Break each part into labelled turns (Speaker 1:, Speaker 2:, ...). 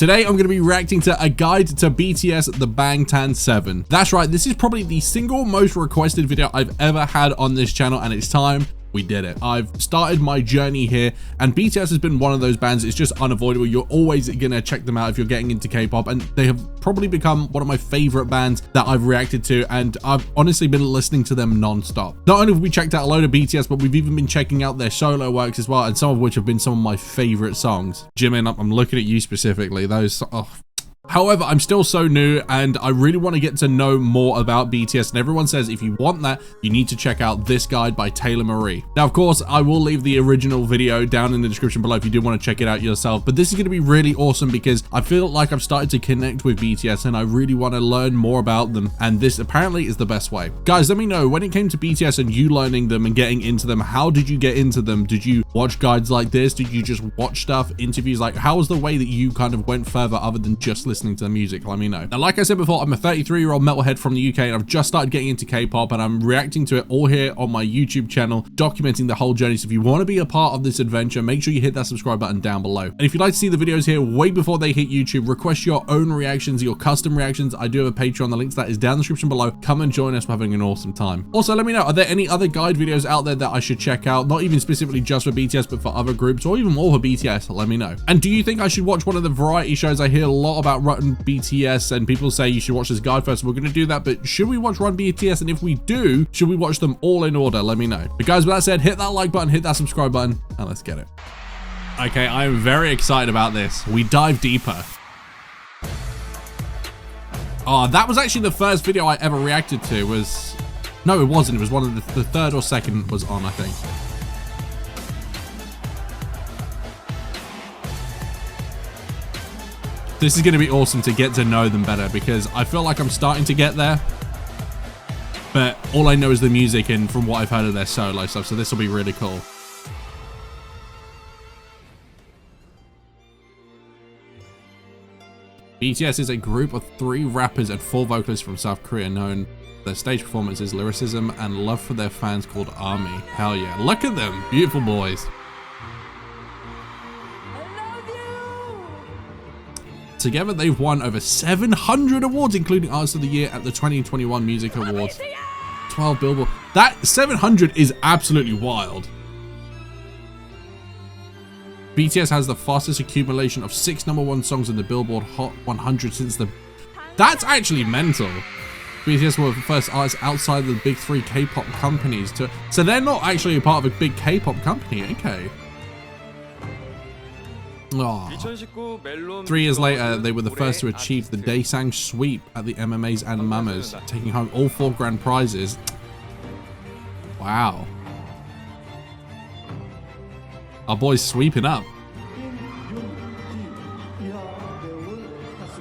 Speaker 1: Today, I'm going to be reacting to a guide to BTS The Bangtan 7. That's right, this is probably the single most requested video I've ever had on this channel, and it's time we did it. I've started my journey here, and BTS has been one of those bands. It's just unavoidable. You're always gonna check them out if you're getting into K-pop, and they have probably become one of my favorite bands that I've reacted to, and I've honestly been listening to them non-stop. Not only have we checked out a load of BTS, but we've even been checking out their solo works as well, and some of which have been some of my favorite songs. Jimin, I'm looking at you specifically. Those, oh. However, I'm still so new and I really want to get to know more about BTS, and everyone says if you want that, you need to check out this guide by Taylor Marie. Now, of course, I will leave the original video down in the description below if you do want to check it out yourself, but this is going to be really awesome because I feel like I've started to connect with BTS and I really want to learn more about them, and this apparently is the best way. Guys, let me know, when it came to BTS and you learning them and getting into them, how did you get into them? Did you watch guides like this? Did you just watch stuff, interviews? Like, how was the way that you kind of went further other than just listening to the music? Let me know. Now, like I said before, I'm a 33-year-old metalhead from the UK, and I've just started getting into K-pop, and I'm reacting to it all here on my YouTube channel, documenting the whole journey. So if you want to be a part of this adventure, make sure you hit that subscribe button down below. And if you'd like to see the videos here way before they hit YouTube, request your own reactions, your custom reactions. I do have a Patreon. The link to that is down in the description below. Come and join us. We're having an awesome time. Also, let me know, are there any other guide videos out there that I should check out? Not even specifically just for BTS, but for other groups, or even more for BTS. Let me know. And do you think I should watch one of the variety shows? I hear a lot about Run BTS, and people say you should watch this guide first. We're going to do that, but should we watch Run BTS? And if we do, should we watch them all in order? Let me know. But guys, with that said, hit that like button, hit that subscribe button, and let's get it. Okay, I am very excited about this. We dive deeper. Oh, that was actually the first video I ever reacted to. No, it wasn't. It was one of the third or second was on, I think. This is going to be awesome to get to know them better, because I feel like I'm starting to get there, but all I know is the music and from what I've heard of their solo stuff, so this will be really cool. BTS is a group of 3 rappers and 4 vocalists from South Korea, known for their stage performances, lyricism, and love for their fans called ARMY. Hell yeah. Look at them. Beautiful boys. Together, they've won over 700 awards, including Artist of the Year at the 2021 Music Awards. 12 Billboard. That 700 is absolutely wild. BTS has the fastest accumulation of 6 #1 songs in the Billboard Hot 100 since the... That's actually mental. BTS were the first artists outside of the big 3 K-pop companies to... So they're not actually a part of a big K-pop company. Okay. Oh. 3 years later, they were the first to achieve the Daesang sweep at the MMAs and Mamas, taking home all 4 grand prizes. Wow. Our boys sweeping up.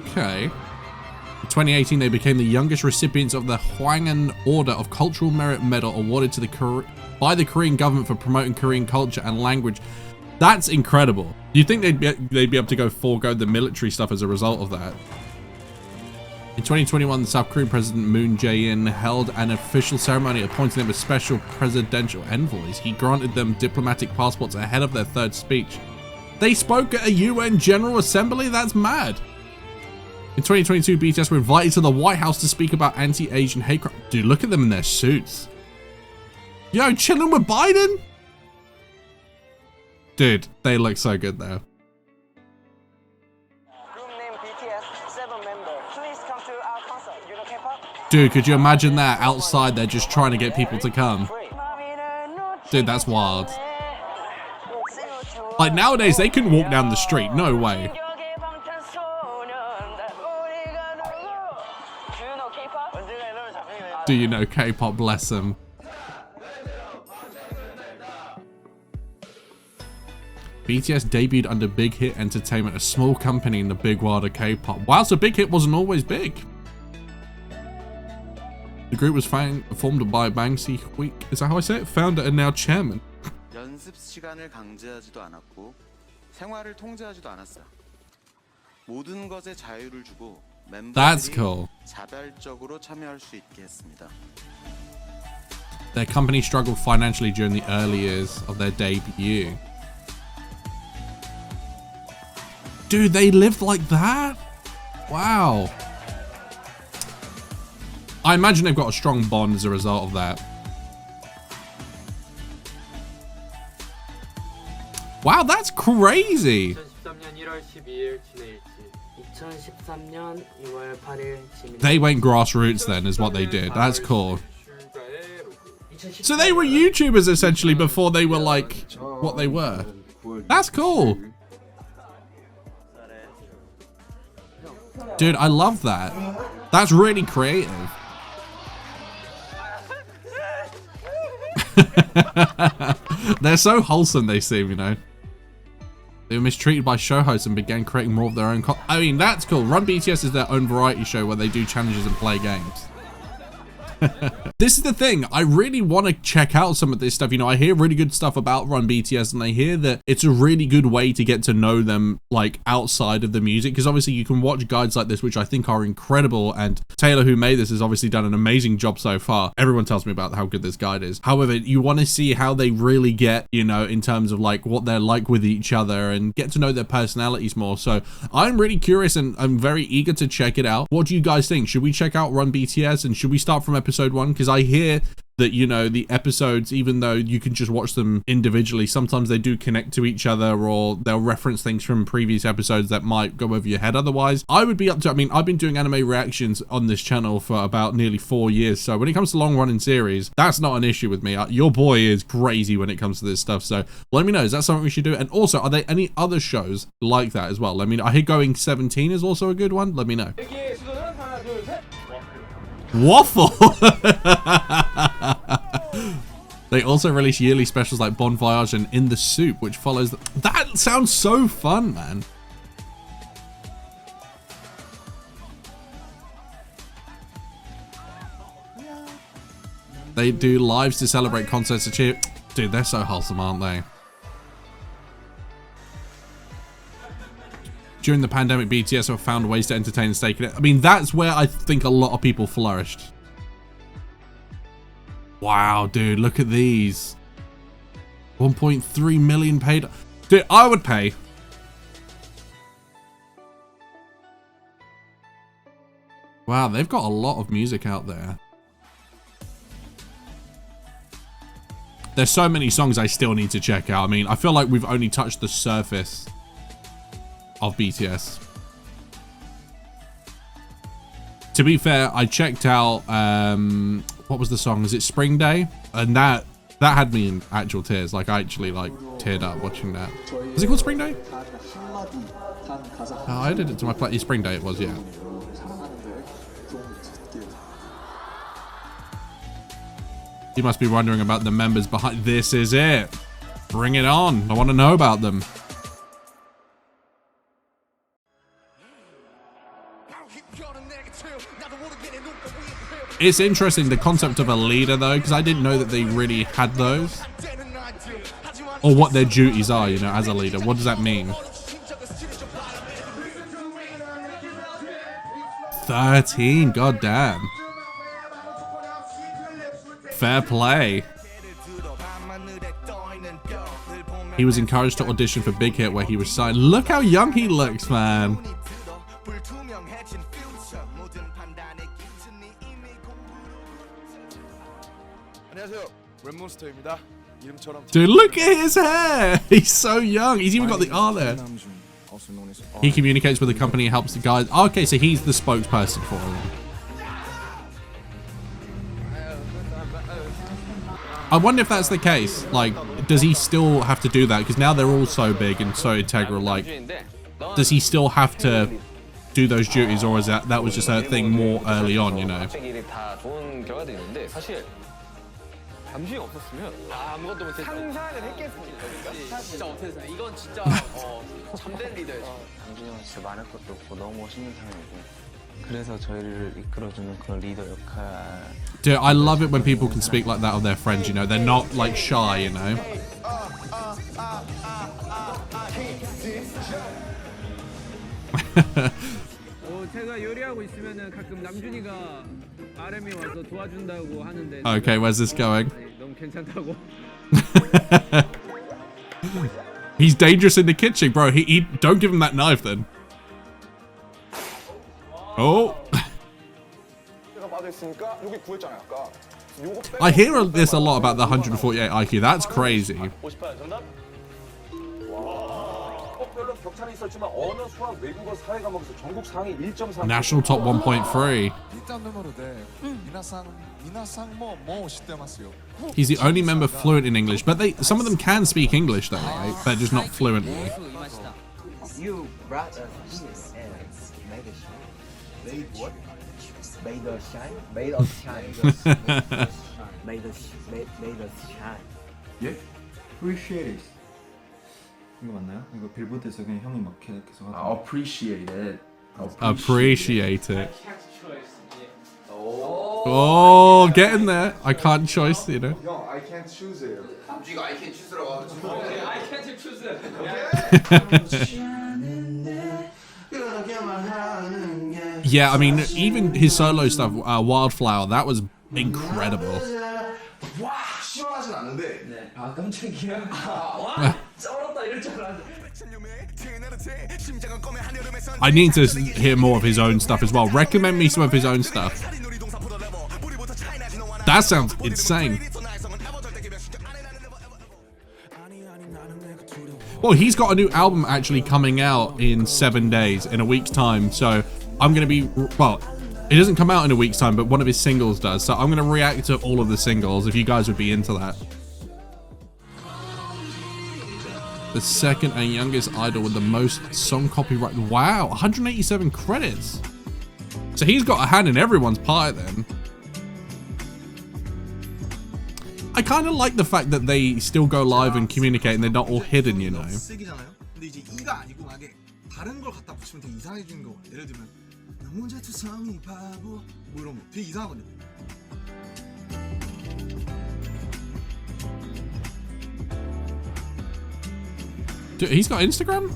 Speaker 1: Okay. In 2018, they became the youngest recipients of the Hwanghan Order of Cultural Merit Medal, awarded to by the Korean government for promoting Korean culture and language. That's incredible. Do you think they'd be able to forego the military stuff as a result of that? In 2021, the South Korean President Moon Jae-in held an official ceremony appointing them as special presidential envoys. He granted them diplomatic passports ahead of their 3rd speech. They spoke at a UN General Assembly? That's mad. In 2022, BTS were invited to the White House to speak about anti-Asian hate crime. Dude, look at them in their suits. Yo, chilling with Biden? Dude, they look so good though.
Speaker 2: Group name BTS 7 Members. Please come to our concert. You know K-pop?
Speaker 1: Dude, could you imagine that outside? They're just trying to get people to come. Dude, that's wild. Like nowadays, they can walk down the street. No way. Do you know K-pop? Bless them. BTS debuted under Big Hit Entertainment, a small company in the big world of K-pop. Wow, so Big Hit wasn't always big. The group was formed by Allonsyyy, is that how I say it? Founder and now chairman.
Speaker 3: 연습 시간을 강제하지도 않았고 생활을 통제하지도 않았어. 모든 것에 자유를 주고 멤버들이 자발적으로 참여할 수 있게 했습니다.
Speaker 1: Their company struggled financially during the early years of their debut. Dude, they lived like that? Wow. I imagine they've got a strong bond as a result of that. Wow, that's crazy. They went grassroots then, is what they did. That's cool. So they were YouTubers essentially before they were like what they were. That's cool. Dude, I love that. That's really creative. They're so wholesome, they seem, you know. They were mistreated by show hosts and began creating more of their own I mean, that's cool. Run BTS is their own variety show where they do challenges and play games. This is the thing, I really want to check out some of this stuff. You know, I hear really good stuff about Run BTS, and I hear that it's a really good way to get to know them, like, outside of the music, because obviously you can watch guides like this, which I think are incredible, and Taylor, who made this, has obviously done an amazing job so far. Everyone tells me about how good this guide is. However, you want to see how they really get, you know, in terms of, like, what they're like with each other, and get to know their personalities more. So I'm really curious, and I'm very eager to check it out. What do you guys think? Should we check out Run BTS, and should we start from episode 1? Because I hear that, you know, the episodes, even though you can just watch them individually, sometimes they do connect to each other, or they'll reference things from previous episodes that might go over your head otherwise. I would be up to, I mean, I've been doing anime reactions on this channel for about nearly 4 years, so when it comes to long running series, that's not an issue with me. Your boy is crazy when it comes to this stuff, so let me know, is that something we should do? And also, are there any other shows like that as well? I mean, I hear Going 17 is also a good one. Let me know. Waffle. They also release yearly specials like Bon Voyage and In the Soup, which follows that sounds so fun, man. They do lives to celebrate, concerts to cheer. Dude, they're so wholesome, aren't they? During the pandemic, BTS have found ways to entertain and stay connected. I mean, that's where I think a lot of people flourished. Wow, dude, look at these. 1.3 million paid. Dude, I would pay. Wow, they've got a lot of music out there. There's so many songs I still need to check out. I mean, I feel like we've only touched the surface of BTS. To be fair, I checked out what was the song? Is it Spring Day? And that had me in actual tears. Like, I actually like teared up watching that. Was it called Spring Day? Oh, I did it to my play. Spring Day it was, yeah. You must be wondering about the members behind. This is it. Bring it on. I want to know about them. It's interesting, the concept of a leader, though, because I didn't know that they really had those. Or what their duties are, you know, as a leader. What does that mean? 13, goddamn. Fair play. He was encouraged to audition for Big Hit, where he was signed. Look how young he looks, man. Dude, look at his hair. He's so young. He's even got the R there. He communicates with the company, helps the guys. Oh, okay, so he's the spokesperson for them. I wonder if that's the case. Like, does he still have to do that? Because now they're all so big and so integral. Like, does he still have to do those duties, or is that was just a thing more early on, you know? Dude, I love it when people can speak like that of their friends, you know? They're not, like, shy, you know? Okay, where's this going? He's dangerous in the kitchen, bro. He don't give him that knife then. Oh. I hear this a lot about the 148 IQ. That's crazy. National top 1.3. He's the only member fluent in English, but some of them can speak English though, right? They're just not fluently.
Speaker 2: You brought us peace and made us shine. Made what? Made us shine. Made us shine. Made us shine.
Speaker 4: 예? Appreciate it. 이거 맞나요? 이거 빌보드에서 그냥 형이 막 계속 하고. Appreciate it.
Speaker 1: Appreciate it. Oh, get in there. I can't choice, you know.
Speaker 4: 형, I can't choose it.
Speaker 5: 지가 I can't choos라고 하고. I can't choose it.
Speaker 1: Yeah, I mean, even his solo stuff, Wildflower, that was incredible.
Speaker 4: 시원하진 않은데.
Speaker 5: 네. 아 깜짝이야. 와 쩔었다 이럴 줄 알았는데.
Speaker 1: I need to hear more of his own stuff as well. Recommend me some of his own stuff. That sounds insane. Well, he's got a new album actually coming out in 7 days, in a week's time. So I'm going to be, well, it doesn't come out in a week's time, but one of his singles does. So I'm going to react to all of the singles if you guys would be into that. The second and youngest idol with the most song copyright. Wow, 187 credits. So he's got a hand in everyone's pie then. I kind of like the fact that they still go live and communicate and they're not all hidden, you know. Dude, he's got Instagram?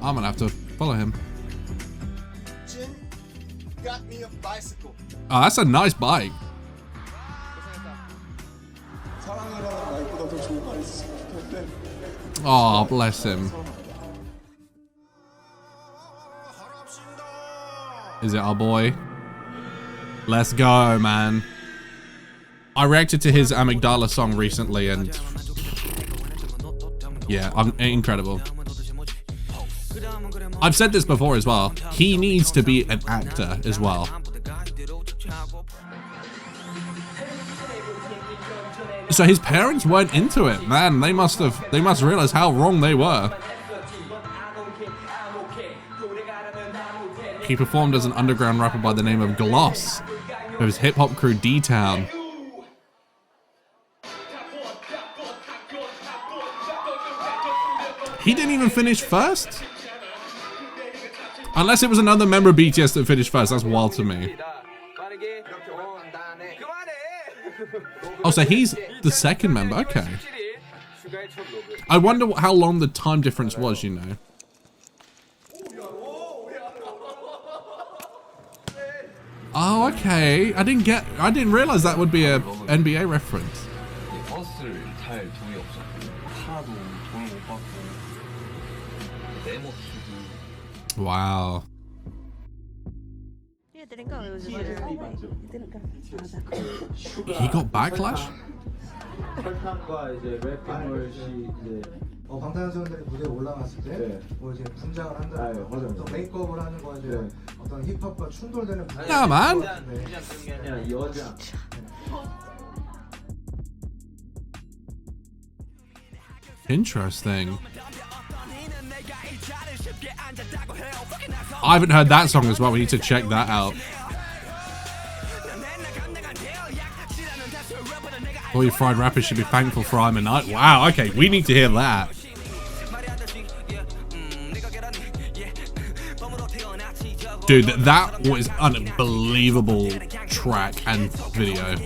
Speaker 1: I'm gonna have to follow him.
Speaker 6: Jin got me a bicycle.
Speaker 1: Oh, that's a nice bike. Oh, bless him. Is it our boy? Let's go, man. I reacted to his Amygdala song recently and yeah, incredible. I've said this before as well. He needs to be an actor as well. So his parents weren't into it, man. They must realize how wrong they were. He performed as an underground rapper by the name of Gloss with his hip hop crew D-Town. He didn't even finish first? Unless it was another member of BTS that finished first. That's wild to me. Oh, so he's the second member. Okay. I wonder how long the time difference was, you know. Oh, okay. I didn't realize that would be a NBA reference. Wow. He got backlash?
Speaker 7: 방탄소년단이 무대에 올라갔을 때 뭐 이제 분장을 한다는 거, 또 메이크업을 하는 거 이제 어떤 힙합과 충돌되는 부분.
Speaker 1: Yeah, man. Interesting. I haven't heard that song as well. We need to check that out. All you fried rappers should be thankful for I'm a night. Wow, okay, we need to hear that. Dude, that was an unbelievable track and video.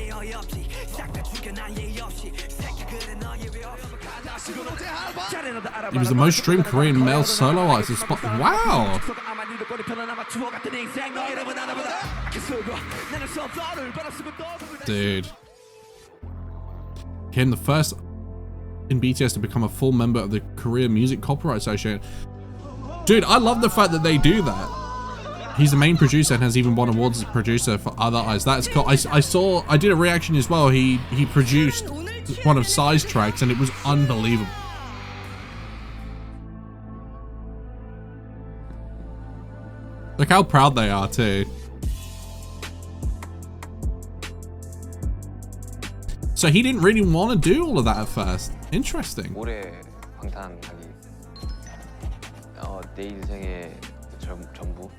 Speaker 1: He was the most streamed Korean male solo artist. Wow. Dude. Came the first in BTS to become a full member of the Korea Music Copyright Association. Dude, I love the fact that they do that. He's the main producer and has even won awards as a producer for other eyes. That's cool. I did a reaction as well. He produced one of Psy's tracks and it was unbelievable. Look how proud they are too. So he didn't really want to do all of that at first. Interesting.
Speaker 8: 올해 방탄 하기 내 인생의 전부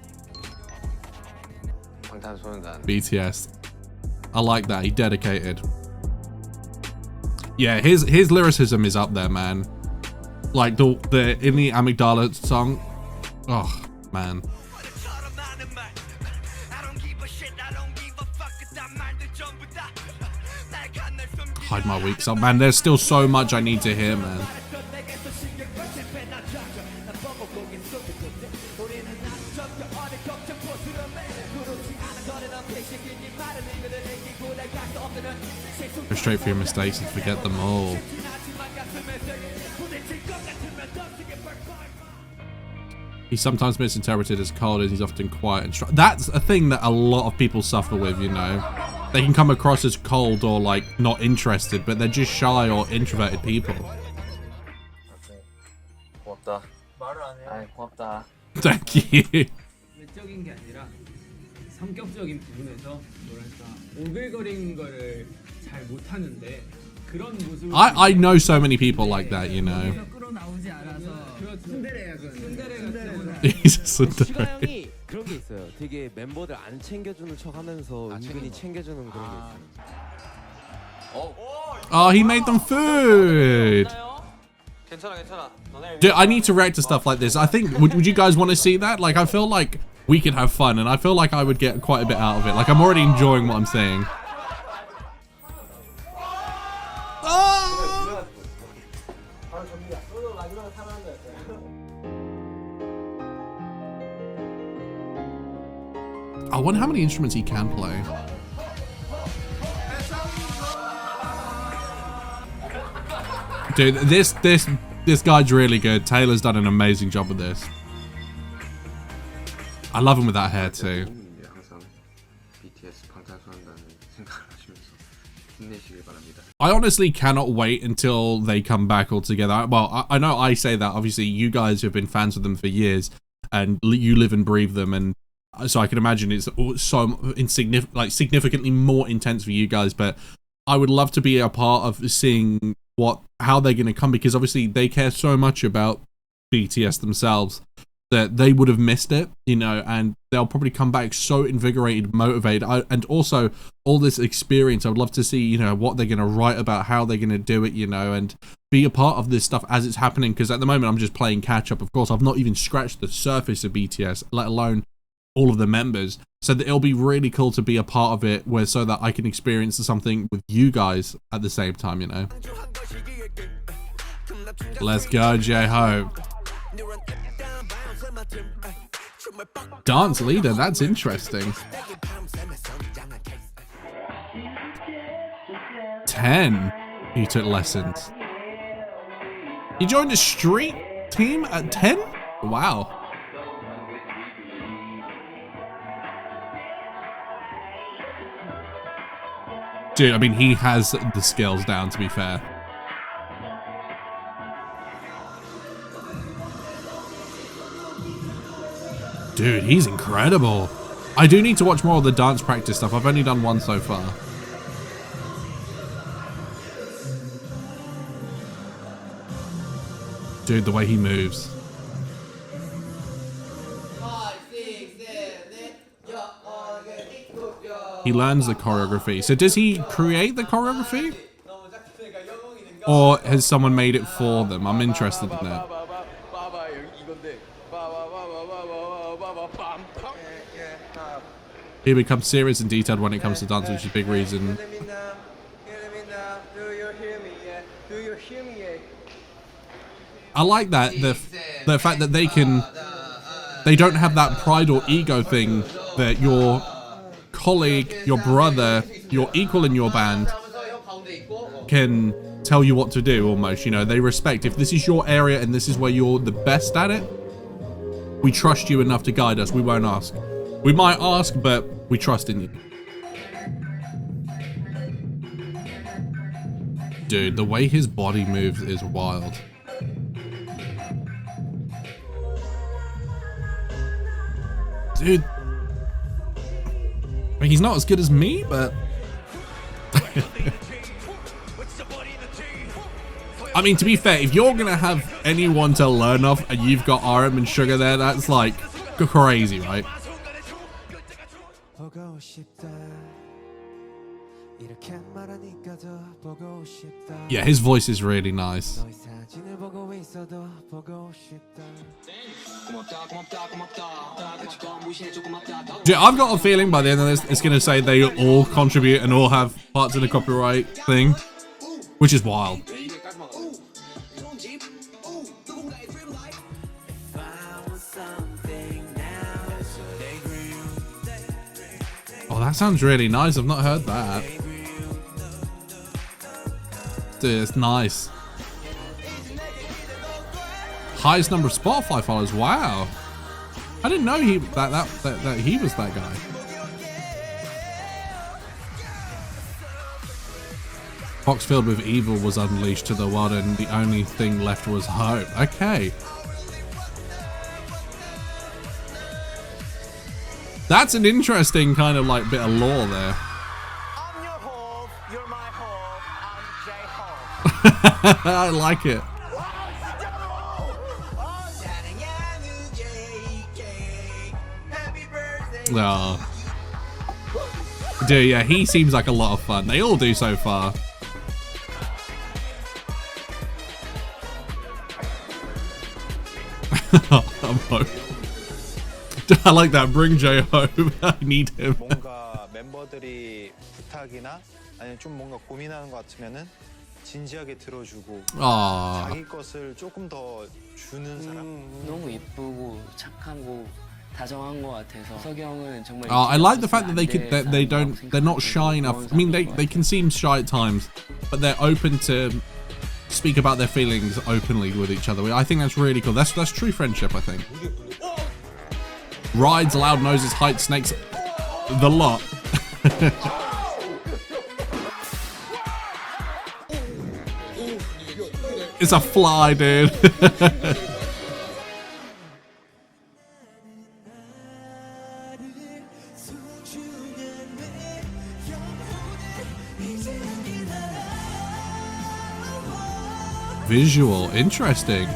Speaker 8: 방탄소년단.
Speaker 1: BTS. I like that. He dedicated. Yeah, his lyricism is up there, man. Like the in the Amygdala song. Oh man. Hide my weak side, man. There's still so much I need to hear, man. Go straight for your mistakes and forget them all. He's sometimes misinterpreted as cold, as he's often quiet and strong. That's a thing that a lot of people suffer with, you know. They can come across as cold or like not interested, but they're just shy or introverted people.
Speaker 8: 고맙다. 고맙다.
Speaker 1: Thank you.
Speaker 5: 외적인 게 아니라 성격적인 부분에서 뭐랄까 오글거리는 거를 잘 못하는데 그런 모습.
Speaker 1: I know so many people like that, you know.
Speaker 5: 끌어나오지 않아서 순대레야 순대레
Speaker 1: He's a tsundere.
Speaker 9: 시가 형이 그런 게 있어요. 되게 멤버들 안 챙겨주는 척하면서 은근히 챙겨주는 그런 게 있어요.
Speaker 1: Oh, he made them food. Dude, I need to react to stuff like this. I think, would you guys want to see that? Like, I feel like we could have fun, and I feel like I would get quite a bit out of it. Like, I'm already enjoying what I'm seeing. Oh! I wonder how many instruments he can play. Dude, this guy's really good. Taylor's done an amazing job with this. I love him with that hair too. I honestly cannot wait until they come back all together. Well, I know I say that. Obviously, you guys have been fans of them for years, and you live and breathe them, and so I can imagine it's so significantly more intense for you guys. But I would love to be a part of seeing how they're going to come, because obviously they care so much about BTS themselves that they would have missed it, you know, and they'll probably come back so invigorated, motivated, and also all this experience. I would love to see, you know, what they're going to write about, how they're going to do it, you know, and be a part of this stuff as it's happening, because at the moment I'm just playing catch up. Of course, I've not even scratched the surface of BTS, let alone all of the members, so that it'll be really cool to be a part of it, so that I can experience something with you guys at the same time, you know. Let's go, J-Hope. Dance leader, that's interesting. 10. He took lessons. He joined a street team at 10? Wow. Dude, I mean, he has the skills down, to be fair. Dude, he's incredible. I do need to watch more of the dance practice stuff. I've only done one so far. Dude, the way he moves. He learns the choreography. So does he create the choreography? Or has someone made it for them? I'm interested in that. He becomes serious and detailed when it comes to dance, which is a big reason. I like that, the fact that they don't have that pride or ego thing that your colleague, your brother, your equal in your band can tell you what to do almost, you know. They respect if this is your area and this is where you're the best at it. We trust you enough to guide us. We won't ask. We might ask, but we trust in you. Dude, the way his body moves is wild. Dude. I mean, he's not as good as me, but... I mean, to be fair, if you're gonna have anyone to learn off and you've got RM and Sugar there, that's like crazy, right? Yeah, his voice is really nice. Dude, I've got a feeling by the end of this, it's gonna say they all contribute and all have parts in the copyright thing, which is wild. Oh, that sounds really nice. I've not heard that. Dude, it's nice. Highest number of Spotify followers. Wow. I didn't know that he was that guy. Box filled with evil was unleashed to the world and the only thing left was hope. Okay. That's an interesting kind of like bit of lore there.
Speaker 6: I'm your Hov, you're my Hov, I'm J-Hov.
Speaker 1: I like it. Oh. Dude, yeah, he seems like a lot of fun. They all do so far. I like that. Bring Jay home. I need him.
Speaker 10: 뭔가 멤버들이 부탁이나 아니면 좀 뭔가 고민하는 것 같으면은 진지하게 들어주고 자기 것을 조금 더 주는 사람.
Speaker 11: 너무 예쁘고 착하고 다정한 것 같아서 석영은 정말.
Speaker 1: I like the fact that they're not shy enough. I mean, they can seem shy at times, but they're open to speak about their feelings openly with each other. I think that's really cool. That's true friendship, I think. Rides, loud noses, height, snakes, the lot. It's a fly, dude. Visual, interesting.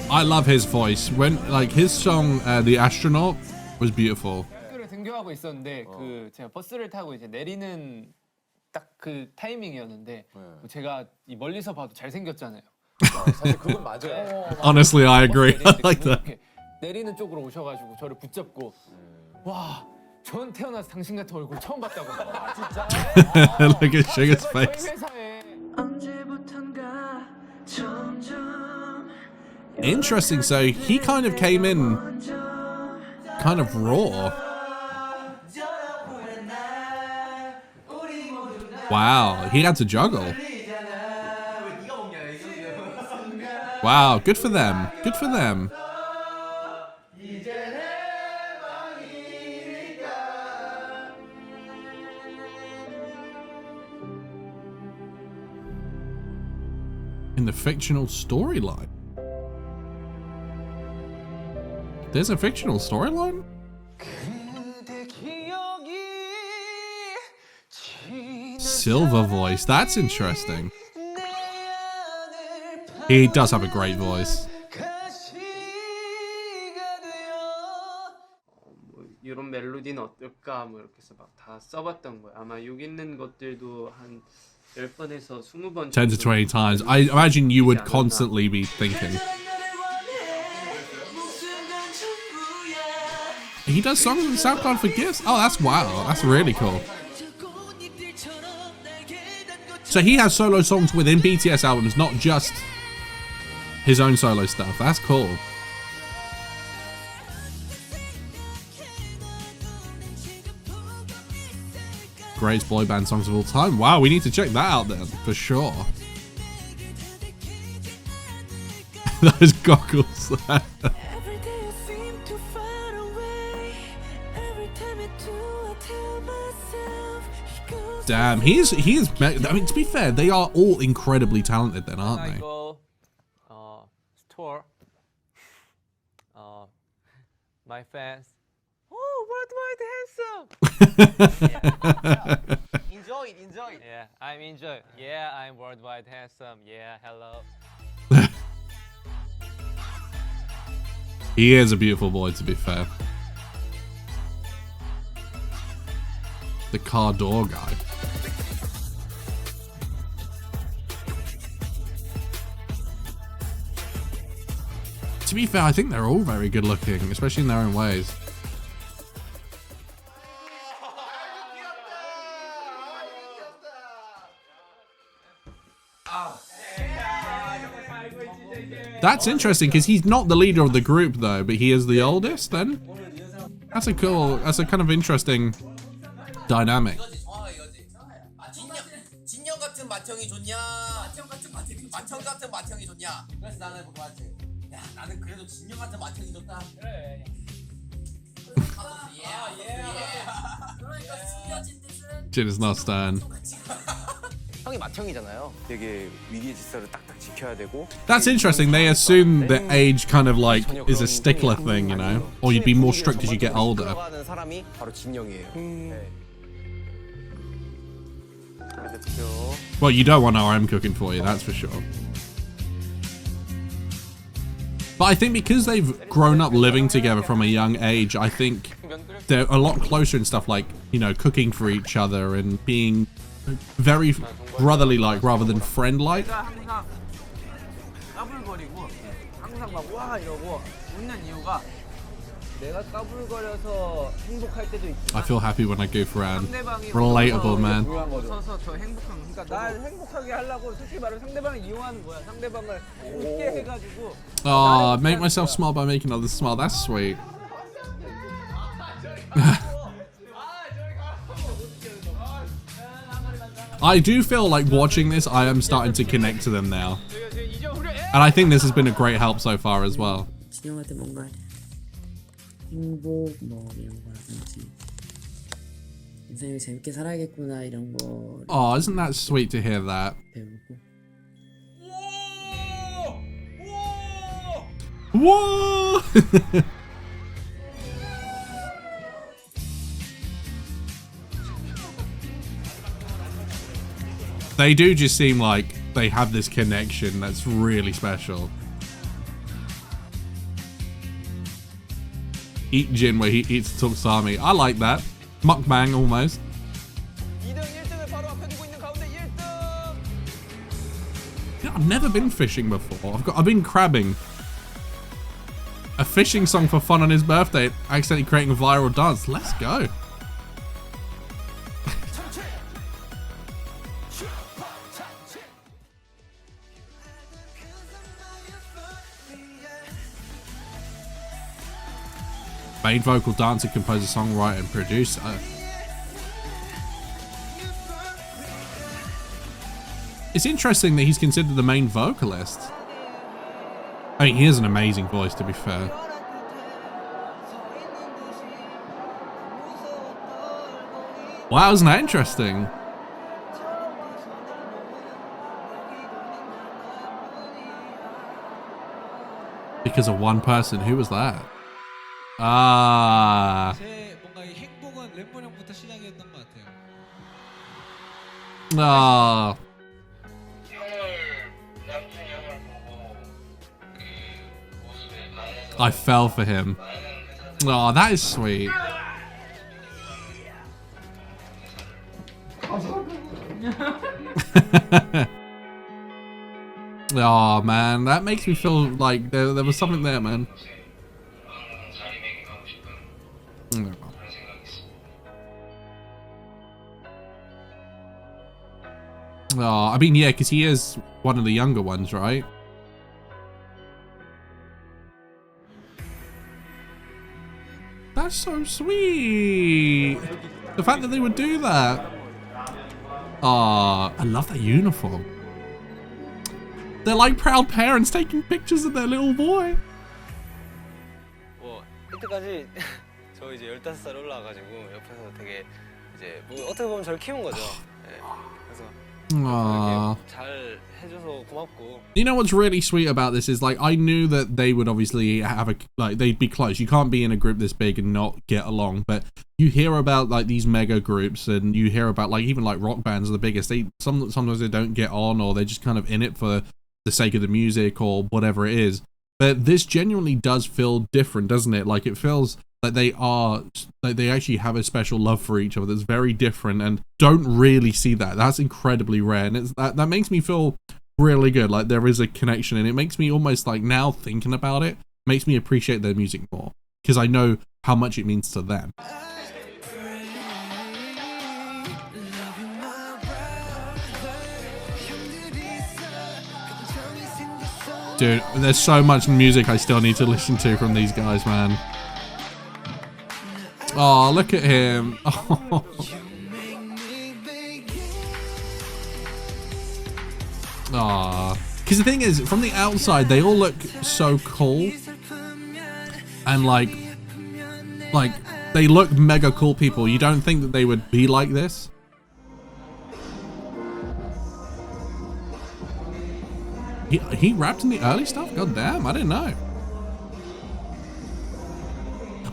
Speaker 1: I love his voice. When like his song, The Astronaut, was beautiful.
Speaker 12: 학교를 등교하고 있었는데 그 제가 버스를 타고 이제 내리는 딱 그 타이밍이었는데 제가 이 멀리서 봐도 잘 생겼잖아요.
Speaker 9: 사실 그건 맞아요.
Speaker 1: Honestly, I agree. I like that.
Speaker 12: 내리는 쪽으로 오셔가지고 저를 붙잡고 와, 전 태어나서 당신 같은 얼굴 처음 봤다고. 진짜?
Speaker 1: Look at Sugar's face. Interesting. So he kind of came in kind of raw. Wow, he had to juggle. Wow, good for them. Good for them. In the fictional storyline. There's a fictional storyline? Silver voice. That's interesting. He does have a great voice.
Speaker 12: 이런 멜로디는 어떨까 뭐 이렇게 해서 막 다 써봤던 거예요. 아마 여기 있는 것들도 한 10번에서 20번
Speaker 1: 10 to 20 times. I imagine you would constantly be thinking. He does songs on SoundCloud for gifts? Oh, that's wow. That's really cool. So he has solo songs within BTS albums, not just his own solo stuff. That's cool. greatest boy band songs of all time. Wow, we need to check that out then, for sure. Those goggles. Damn, he is. I mean, to be fair, they are all incredibly talented, then, aren't they?
Speaker 13: Tour. My fans. Oh, worldwide handsome.
Speaker 6: Enjoy it, enjoy it.
Speaker 13: Yeah, I'm enjoy. Yeah, I'm worldwide handsome. Yeah, hello.
Speaker 1: He is a beautiful boy, to be fair. The car door guy. To be fair, I think they're all very good looking, especially in their own ways. That's interesting because he's not the leader of the group though, but he is the oldest then? That's a kind of interesting dynamic. Jin is not Stan.
Speaker 8: 형이 맏형이잖아요. 되게 위기의 질서를 딱딱 지켜야 되고.
Speaker 1: That's interesting. They assume that age kind of like is a stickler thing, you know, or you'd be more strict as you get older.
Speaker 8: 들어가는 사람이 바로 진영이에요.
Speaker 1: Well, you don't want RM cooking for you, that's for sure. But I think because they've grown up living together from a young age, I think they're a lot closer in stuff like, you know, cooking for each other and being very brotherly-like rather than friend-like. I feel happy when I goof around. Relatable, man. Oh, make myself smile by making others smile. That's sweet. I do feel like watching this, I am starting to connect to them now. And I think this has been a great help so far as well.
Speaker 11: 행복 뭐 이런 거라든지 인생을 재밌게 살아야겠구나 이런 거.
Speaker 1: Oh, isn't that sweet to hear that?
Speaker 11: 배우고.
Speaker 1: Whoa! They do just seem like they have this connection that's really special. Eat Jin where he eats Tuksami. I like that. Mukbang almost. Yeah, I've never been fishing before. I've been crabbing. A fishing song for fun on his birthday, accidentally creating a viral dance. Let's go. Main vocal dancer, composer, songwriter, and producer. It's interesting that he's considered the main vocalist. I mean, he has an amazing voice, to be fair. Wow, isn't that interesting? Because of one person. Who was that? Ah. Ah. I fell for him. Oh, that is sweet. Oh man, that makes me feel like there was something there, man. Oh, I mean, yeah, because he is one of the younger ones, right? That's so sweet. The fact that they would do that. Ah, I love that uniform. They're like proud parents taking pictures of their little boy.
Speaker 8: 뭐 이때까지 저 이제 15살 올라와가지고 옆에서 되게 이제 뭐 어떻게 보면 저를 키운 거죠. 네. 그래서 잘 해줘서 고맙고.
Speaker 1: You know what's really sweet about this is like I knew that they would obviously have a like they'd be close. You can't be in a group this big and not get along. But you hear about like these mega groups and you hear about like even like rock bands are the biggest. They sometimes they don't get on or they're just kind of in it for the sake of the music or whatever it is. But this genuinely does feel different, doesn't it? Like it feels like they are, like they actually have a special love for each other that's very different and don't really see that. That's incredibly rare. And it's, that makes me feel really good. Like there is a connection and it makes me almost like now thinking about it, makes me appreciate their music more because I know how much it means to them. Dude, there's so much music I still need to listen to from these guys, man. Oh, look at him. Oh. Aw. Because the thing is, from the outside, they all look so cool. And like, they look mega cool people. You don't think that they would be like this? He rapped in the early stuff? God damn, I didn't know.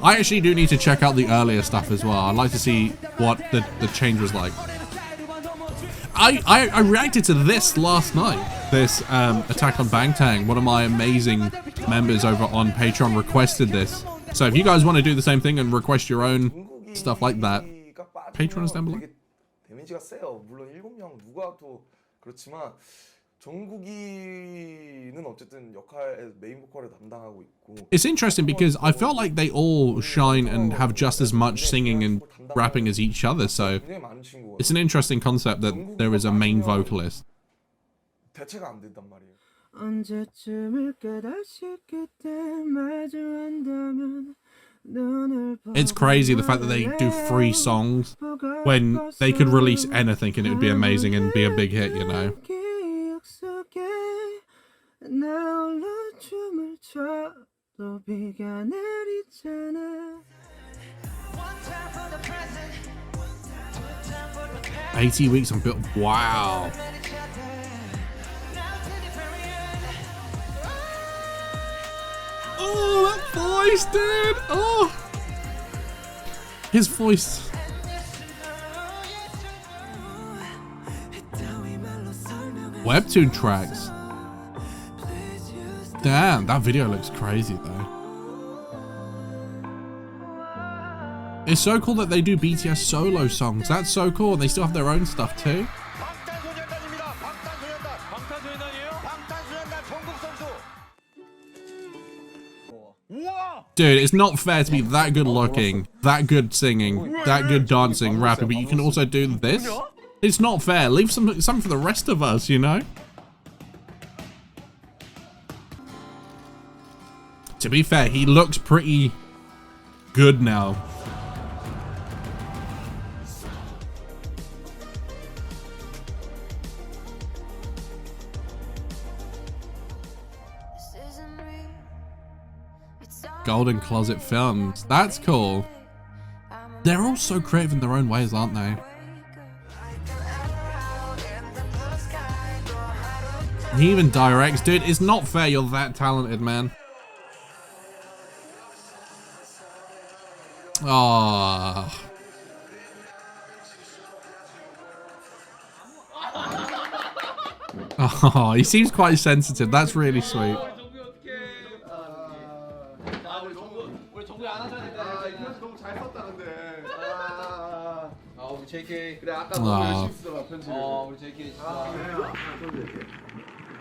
Speaker 1: I actually do need to check out the earlier stuff as well. I'd like to see what the change was like. I reacted to this last night. This attack on Bangtan. One of my amazing members over on Patreon requested this. So if you guys want to do the same thing and request your own stuff like that, Patreon is down below.
Speaker 14: 데미지가 세요. 물론 7명 누가 또 그렇지만 정국이는 어쨌든 역할 메인 보컬을 담당하고 있고.
Speaker 1: It's interesting because I felt like they all shine and have just as much singing and rapping as each other, so it's an interesting concept that there is a main vocalist.
Speaker 14: 대체가 안 된단 말이에요.
Speaker 15: 언제쯤을 깨닫지 그때 마주한다면
Speaker 1: It's crazy the fact that they do 3 songs when they could release anything and it would be amazing and be a big hit, you know.
Speaker 15: 나 춤을 춰도 비가 내리잖아.
Speaker 1: 80 weeks on Built. Wow. Oh, that voice, dude. Oh. His voice. Webtoon tracks. Damn, that video looks crazy though. It's so cool that they do BTS solo songs. That's so cool. And they still have their own stuff too. Dude, it's not fair to be that good looking, that good singing, that good dancing, rapping, but you can also do this? It's not fair. Leave some for the rest of us, you know? To be fair, he looks pretty good now. Golden Closet Films. That's cool. They're all so creative in their own ways, aren't they? He even directs. Dude, it's not fair you're that talented, man. Oh. Oh, he seems quite sensitive. That's really sweet.
Speaker 14: JK 그래 아까 너무 열심히 쓰더라 편지를. 우리 JK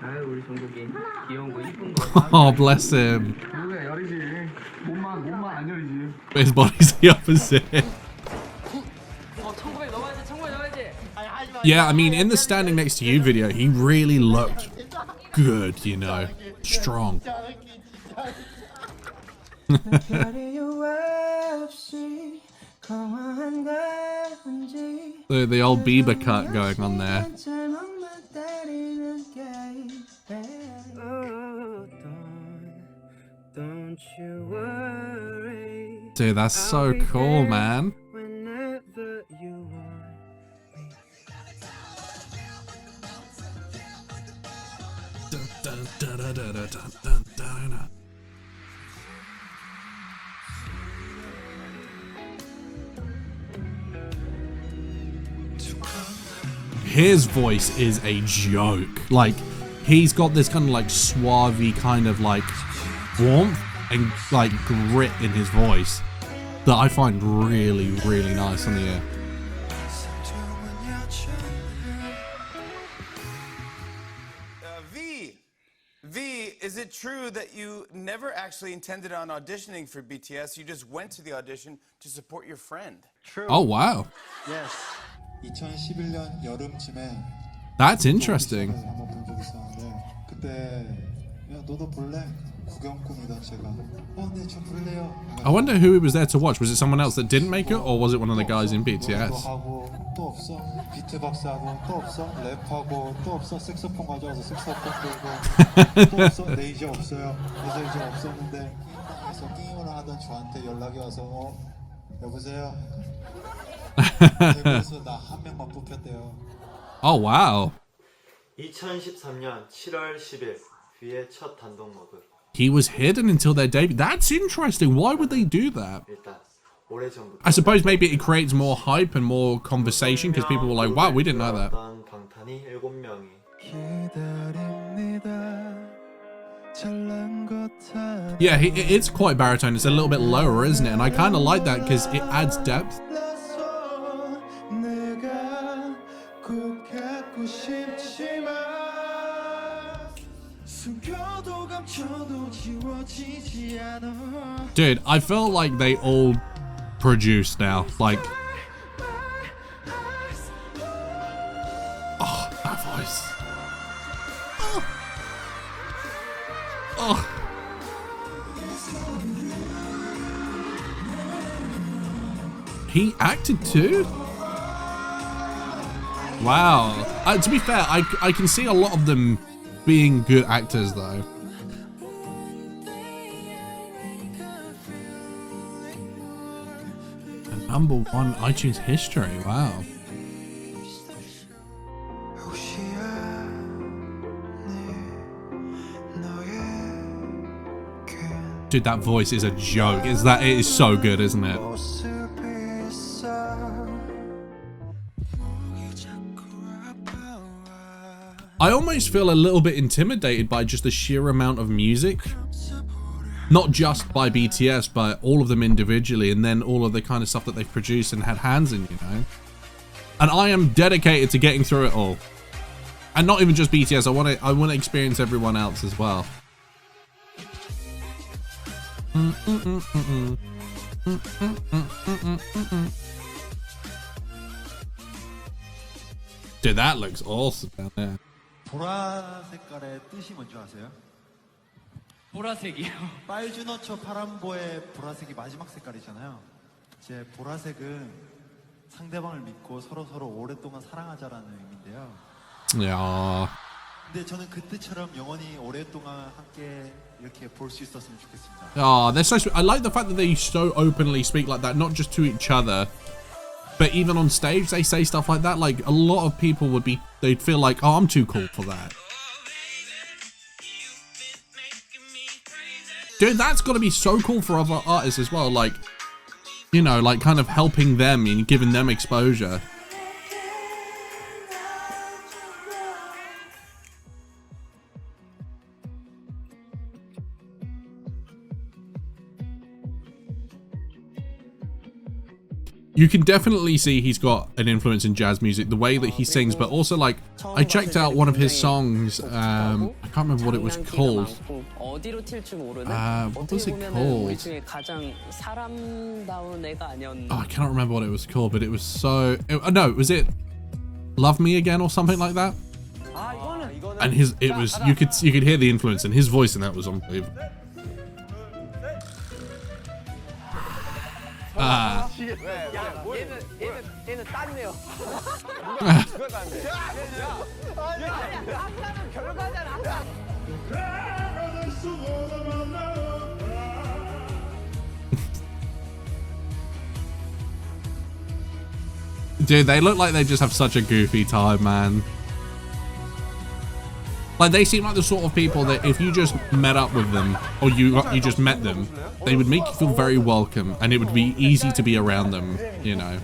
Speaker 11: 아유 우리 정국이 귀여운 거 이쁜 거.
Speaker 1: Oh, bless him.
Speaker 14: 누구야 열이지. 몸만 안 열이지.
Speaker 1: His body's the opposite. Yeah, I mean, in the Standing Next to You video, he really looked good, you know, strong.
Speaker 15: 거화한 건지
Speaker 1: The old Bieber cut going on there.
Speaker 15: Don't you worry.
Speaker 1: Dude, that's so cool, man.
Speaker 15: Whenever you want.
Speaker 1: His voice is a joke. Like, he's got this kind of like suave kind of like warmth and like grit in his voice that I find really, really nice on the ear.
Speaker 16: V, is it true that you never actually intended on auditioning for BTS? You just went to the audition to support your friend.
Speaker 10: True.
Speaker 1: Oh, wow.
Speaker 10: Yes. 2011년 여름쯤에
Speaker 1: That's interesting.
Speaker 10: 한번 본 적 있었는데 그때 야 너도 볼래? 구경꾼이다 제가. 네, 저 볼래요.
Speaker 1: I wonder who he was there to watch. Was it someone else that didn't make it, or was it one of the guys in BTS?
Speaker 10: 하고 또 없어. 비트박스 하고 또 없어. 랩하고 또 없어. 색소폰 가져와서 색소폰 들고 또 없어. 네 이제 없어요. 그래서 이제 없었는데 게임방에서 게임을 하던 저한테 연락이 와서 여보세요. 대구에서 나 한 명만 뽑혔대요.
Speaker 1: Oh, wow.
Speaker 17: 2013년 7월 10일 V의 첫 단독 먹을.
Speaker 1: He was hidden until their debut. That's interesting. Why would they do that?
Speaker 17: 일단 오래전부터
Speaker 1: I suppose maybe it creates more hype and more conversation because people were like, wow, we didn't know that.
Speaker 17: 방탄이 7명이
Speaker 1: Yeah, it's quite baritone. It's a little bit lower, isn't it? And I kind of like that because it adds depth. Dude, I feel like they all produce now. Like, oh, that voice. Oh. He acted too? Wow. To be fair, I can see a lot of them being good actors though. #1 iTunes history, wow. Dude, that voice is a joke. It is so good, isn't it? I almost feel a little bit intimidated by just the sheer amount of music. Not just by BTS, but all of them individually, and then all of the kind of stuff that they've produced and had hands in, you know? And I am dedicated to getting through it all. And not even just BTS, I want to experience everyone else as well. Dude, that looks awesome down there.
Speaker 10: 보라 색깔의 뜻이 뭔지 아세요?
Speaker 11: 보라색이요.
Speaker 10: 빨주노초 파란보의 보라색이 마지막 색깔이잖아요. 제 보라색은 상대방을 믿고 서로 오랫동안 사랑하자라는 의미인데요.
Speaker 1: Yeah.
Speaker 10: 근데 저는 그 뜻처럼 영원히 오랫동안 함께 이렇게 볼 수 있었으면 좋겠습니다.
Speaker 1: Oh, they're so sweet. I like the fact that they so openly speak like that, not just to each other, but even on stage they say stuff like that. Like a lot of people they'd feel like, oh, I'm too cool for that. Dude, that's got to be so cool for other artists as well. Like, you know, like kind of helping them and giving them exposure. You can definitely see he's got an influence in jazz music, the way that he sings, but also like, I checked out one of his songs, I can't remember what it was called. What was it called? Oh, I cannot remember what it was called, but it was so, no, was it Love Me Again or something like that? And you could hear the influence, and his voice in that was unbelievable.
Speaker 2: 야, 얘는 딴네요. 누가 딴데? 야, 아까는 결과잖아.
Speaker 1: Dude, they look like they just have such a goofy time, man. Like, they seem like the sort of people that if you just met up with them, or you just met them, they would make you feel very welcome, and it would be easy to be around them, you know.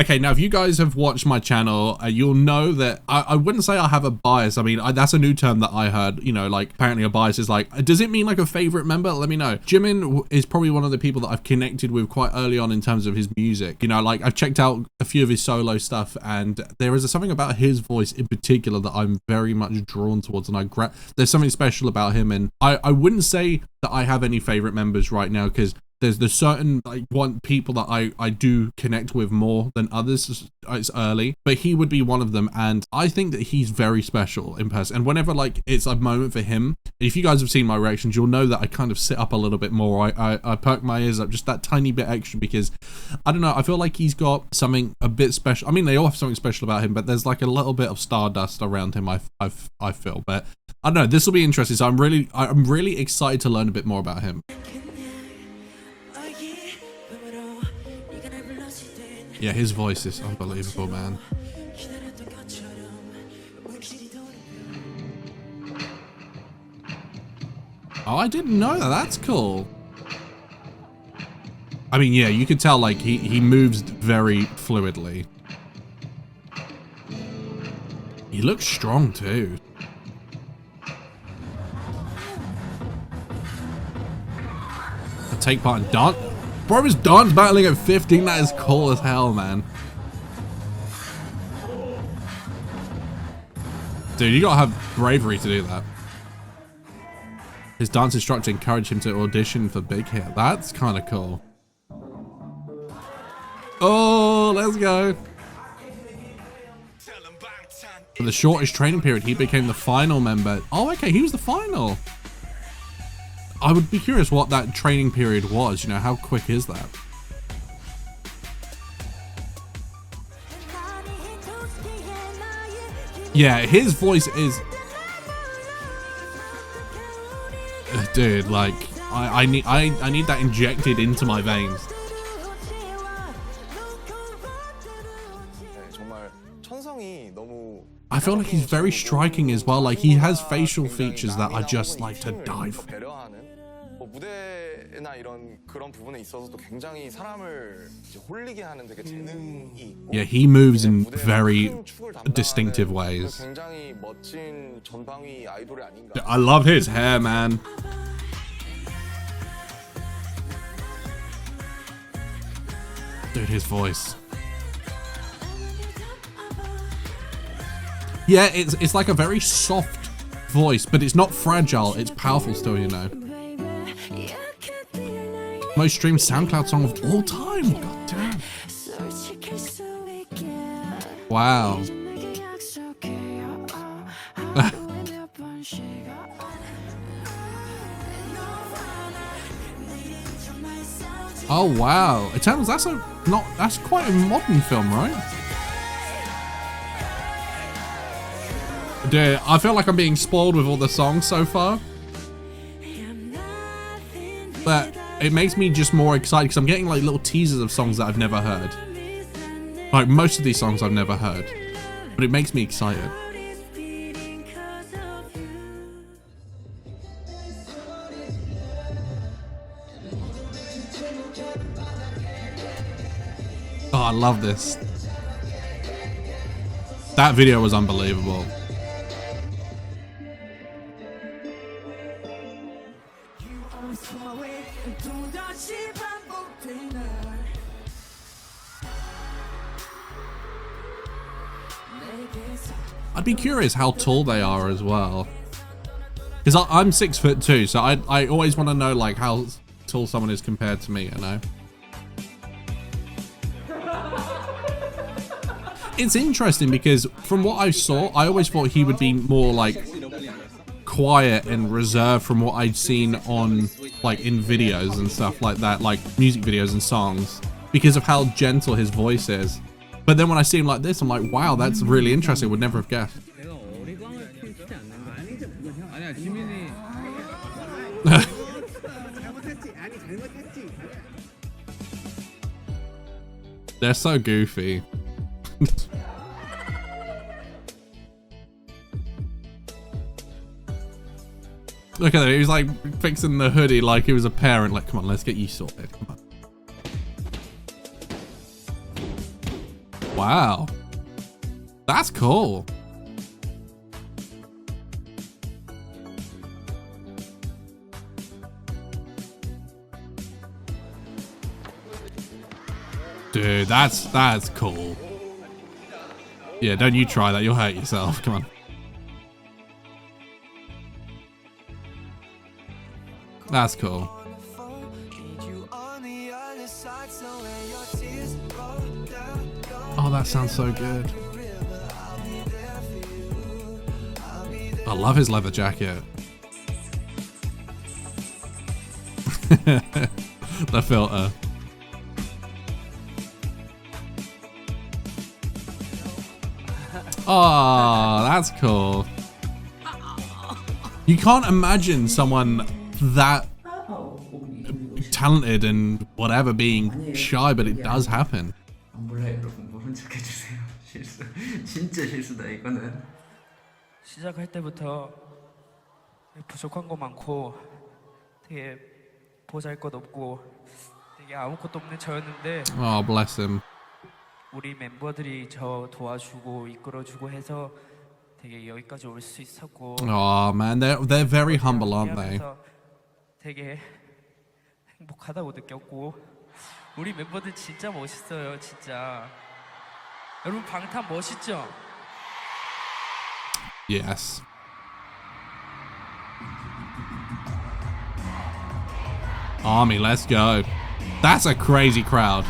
Speaker 1: Okay, now if you guys have watched my channel, you'll know that I wouldn't say I have a bias. I mean, that's a new term that I heard, you know, like apparently a bias is like, does it mean like a favorite member? Let me know. Jimin is probably one of the people that I've connected with quite early on in terms of his music. You know, like I've checked out a few of his solo stuff, and there is something about his voice in particular that I'm very much drawn towards, and there's something special about him. And I wouldn't say that I have any favorite members right now, because there's certain like people that I do connect with more than others. It's early, but he would be one of them, and I think that he's very special in person. And whenever like it's a moment for him, if you guys have seen my reactions, you'll know that I kind of sit up a little bit more. I perk my ears up just that tiny bit extra, because I don't know, I feel like he's got something a bit special. I mean, they all have something special about him, but there's like a little bit of stardust around him, I feel. But I don't know, this will be interesting, so I'm really excited to learn a bit more about him. Yeah, his voice is unbelievable, man. Oh, I didn't know that. That's cool. I mean, yeah, you could tell like he moves very fluidly. He looks strong too. Take part in dance. Bro is dance battling at 15. That is cool as hell, man. Dude, you gotta have bravery to do that. His dance instructor encouraged him to audition for Big Hit. That's kind of cool. Oh, let's go. For the shortest training period, he became the final member. Oh, okay, he was the final. I would be curious what that training period was, you know, how quick is that? Yeah, his voice is... Dude, like, I need that injected into my veins. I feel like he's very striking as well. Like, he has facial features that are just like to die for. Yeah, he moves in very distinctive ways. I love his hair, man. Dude, his voice. Yeah, it's like a very soft voice, but it's not fragile. It's powerful still, you know. Most streamed SoundCloud song of all time. God damn. Wow. Oh wow. Eternals, that's quite a modern film, right? Dude, I feel like I'm being spoiled with all the songs so far. But it makes me just more excited because I'm getting like little teasers of songs that I've never heard. Like most of these songs I've never heard. But it makes me excited. Oh, I love this. That video was unbelievable. I'd be curious how tall they are as well. Because I'm 6'2", so I always want to know like how tall someone is compared to me, you know? It's interesting because from what I saw, I always thought he would be more like quiet and reserved from what I'd seen on like in videos and stuff like that, like music videos and songs, because of how gentle his voice is. But then when I see him like this, I'm like, wow, that's really interesting. Would never have guessed. They're so goofy. Look at that, he was like fixing the hoodie like he was a parent. Like, come on, let's get you sorted. Come on. Wow. That's cool. Dude, that's cool. Yeah, don't you try that, you'll hurt yourself. Come on. That's cool. Oh, that sounds so good. I love his leather jacket. The filter. Oh, that's cool. You can't imagine someone that talented and whatever being shy, but it does happen.
Speaker 18: 몰라요, 여러분. 모른 척 해주세요. 실수. 진짜 실수다, 이거는.
Speaker 19: 시작할 때부터 부족한 거 많고 되게 보잘것없고 되게 아무것도 없는 저였는데
Speaker 1: Oh, bless him.
Speaker 19: 우리 멤버들이 저 도와주고 이끌어주고 해서 되게 여기까지 올 수 있었고.
Speaker 1: Oh man, they're very humble, aren't they?
Speaker 19: 되게 행복하다고 느꼈고 우리 멤버들 진짜 멋있어요, 진짜. 여러분 방탄 멋있죠?
Speaker 1: Yes. Army, let's go. That's a crazy crowd.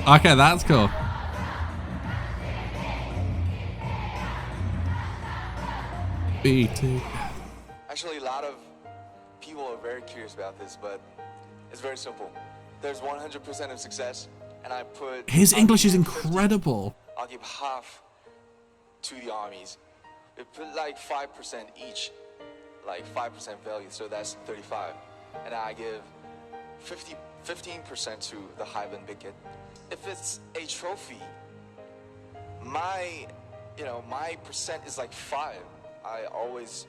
Speaker 1: Okay, that's cool. BT.
Speaker 20: Actually, a lot of people are very curious about this, but it's very simple. There's 100% of success, and I put...
Speaker 1: His English is incredible.
Speaker 20: I'll give half to the armies. We put like 5% each, like 5% value, so that's 35. And I give 15% to the Highland Bicket. If it's a trophy, my percent is like 5. I always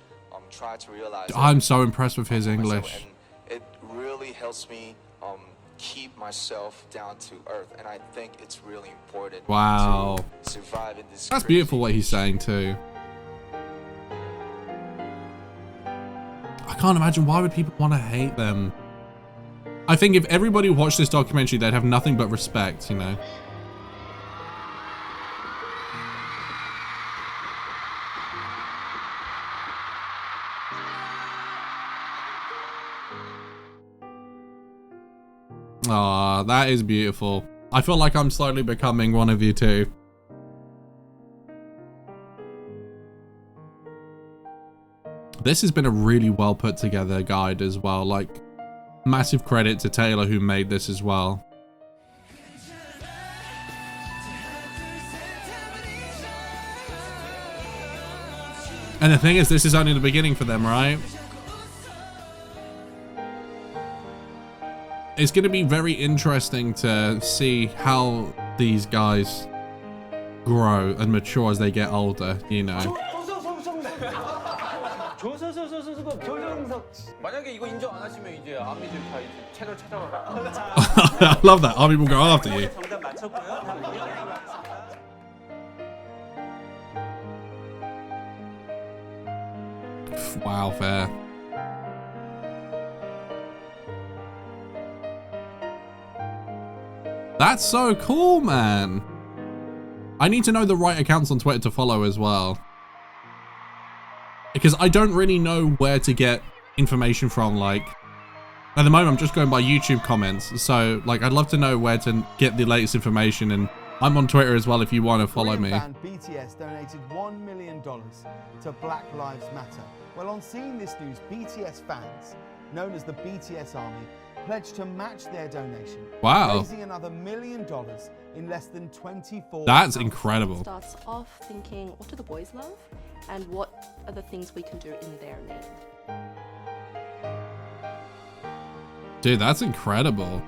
Speaker 20: try to realize.
Speaker 1: I'm so impressed with his English.
Speaker 20: And it really helps me keep myself down to earth, and I think it's really important.
Speaker 1: Wow.
Speaker 20: To survive in this.
Speaker 1: That's beautiful what he's saying too. I can't imagine why would people want to hate them. I think if everybody watched this documentary, they'd have nothing but respect, you know. Aw, that is beautiful. I feel like I'm slowly becoming one of you too. This has been a really well put together guide as well. Like, massive credit to Taylor who made this as well. And the thing is, this is only the beginning for them, right? It's going to be very interesting to see how these guys grow and mature as they get older, you know.
Speaker 8: 만약에 이거 인정 안 하시면 이제 아미들 다 이제 채널 찾아가.
Speaker 1: I love that. Army will go after you.
Speaker 6: 정답 맞췄고요.
Speaker 1: Wow, fair. That's so cool, man. I need to know the right accounts on Twitter to follow as well, because I don't really know where to get information from, like, at the moment I'm just going by YouTube comments. So like, I'd love to know where to get the latest information, and I'm on Twitter as well if you want to follow me.
Speaker 21: Band BTS donated $1 million to Black Lives Matter. Well, on seeing this news, BTS fans, known as the BTS Army, pledged to match their donation, raising another $1 million in less than 24
Speaker 1: That's
Speaker 21: hours.
Speaker 1: incredible.
Speaker 22: Starts off thinking, what do the boys love? And what are the things we can do in their name?
Speaker 1: Dude, that's incredible.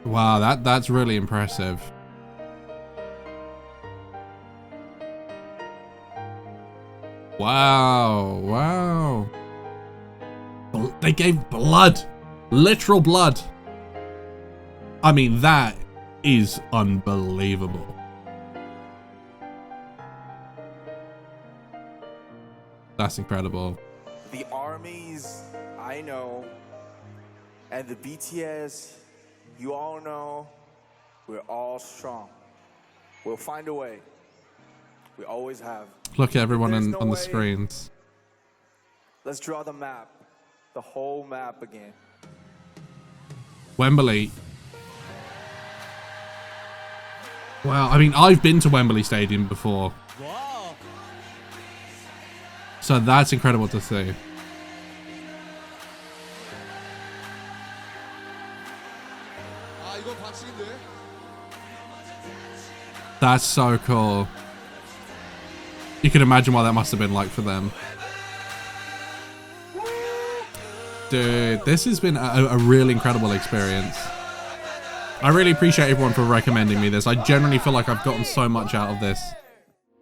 Speaker 1: Wow, that's really impressive. Wow, wow. They gave blood, literal blood. I mean, that is unbelievable. That's incredible.
Speaker 20: The armies I know and the BTS you all know, we're all strong. We'll find a way. We always have.
Speaker 1: Look at everyone on the screens.
Speaker 20: Let's draw the map, the whole map again.
Speaker 1: Wembley. Wow, I mean, I've been to Wembley Stadium before.
Speaker 21: Wow.
Speaker 1: So that's incredible to see. That's so cool. You can imagine what that must have been like for them. Dude, this has been a really incredible experience. I really appreciate everyone for recommending me this. I genuinely feel like I've gotten so much out of this.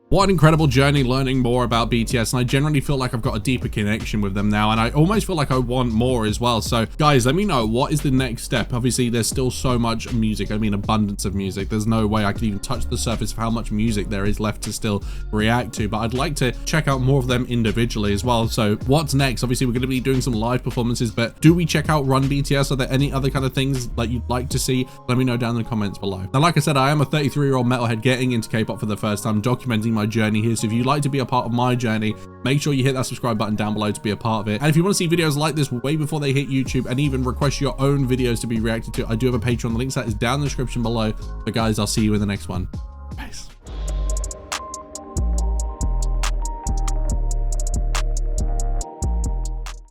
Speaker 1: What an incredible journey learning more about BTS, and I generally feel like I've got a deeper connection with them now, and I almost feel like I want more as well. So guys, let me know, what is the next step? Obviously there's still so much music, I mean abundance of music. There's no way I could even touch the surface of how much music there is left to still react to, but I'd like to check out more of them individually as well. So what's next? Obviously we're going to be doing some live performances, but do we check out Run BTS? Are there any other kind of things that you'd like to see? Let me know down in the comments below. Now, like I said, I am a 33-year-old metalhead getting into K-pop for the first time, documenting my journey here. So if you'd like to be a part of my journey, make sure you hit that subscribe button down below to be a part of it. And if you want to see videos like this way before they hit YouTube, and even request your own videos to be reacted to, I do have a Patreon. The link to that is down in the description below. But guys, I'll see you in the next one. Peace.